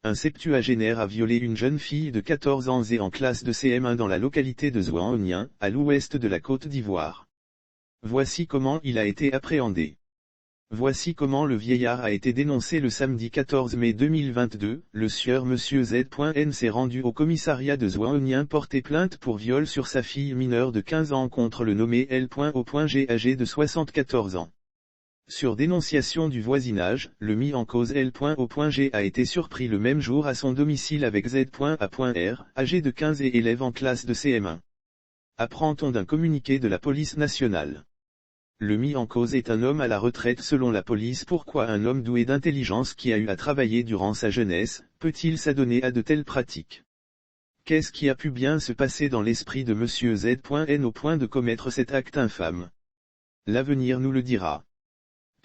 Un septuagénaire a violé une jeune fille de 14 ans et en classe de CM1 dans la localité de Zouan-Onien, à l'ouest de la Côte d'Ivoire. Voici comment il a été appréhendé. Voici comment le vieillard a été dénoncé le samedi 14 mai 2022. Le sieur Monsieur Z.N s'est rendu au commissariat de Zouan-Onien porter plainte pour viol sur sa fille mineure de 15 ans contre le nommé L.O.G âgé de 74 ans. Sur dénonciation du voisinage, le mis en cause L.O.G a été surpris le même jour à son domicile avec Z.A.R, âgé de 15 et élève en classe de CM1. Apprend-on d'un communiqué de la police nationale. Le mis en cause est un homme à la retraite selon la police. Pourquoi un homme doué d'intelligence qui a eu à travailler durant sa jeunesse, peut-il s'adonner à de telles pratiques? Qu'est-ce qui a pu bien se passer dans l'esprit de Monsieur Z.N au point de commettre cet acte infâme? L'avenir nous le dira.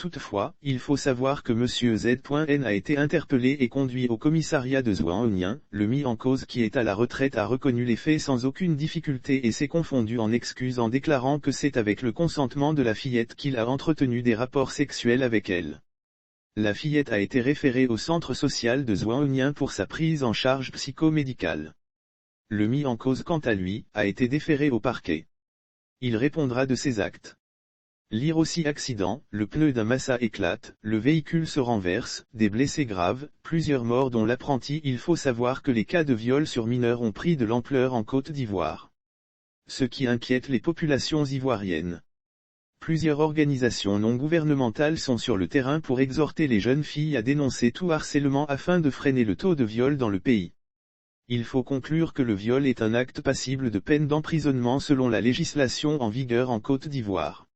Toutefois, il faut savoir que Monsieur Z.N a été interpellé et conduit au commissariat de Zouan-Onien. Le mis en cause qui est à la retraite a reconnu les faits sans aucune difficulté et s'est confondu en excuses en déclarant que c'est avec le consentement de la fillette qu'il a entretenu des rapports sexuels avec elle. La fillette a été référée au centre social de Zouan-Onien pour sa prise en charge psychomédicale. Le mis en cause quant à lui, a été déféré au parquet. Il répondra de ses actes. Lire aussi accident, le pneu d'un Massa éclate, le véhicule se renverse, des blessés graves, plusieurs morts dont l'apprenti. Il faut savoir que les cas de viol sur mineurs ont pris de l'ampleur en Côte d'Ivoire. Ce qui inquiète les populations ivoiriennes. Plusieurs organisations non gouvernementales sont sur le terrain pour exhorter les jeunes filles à dénoncer tout harcèlement afin de freiner le taux de viol dans le pays. Il faut conclure que le viol est un acte passible de peine d'emprisonnement selon la législation en vigueur en Côte d'Ivoire.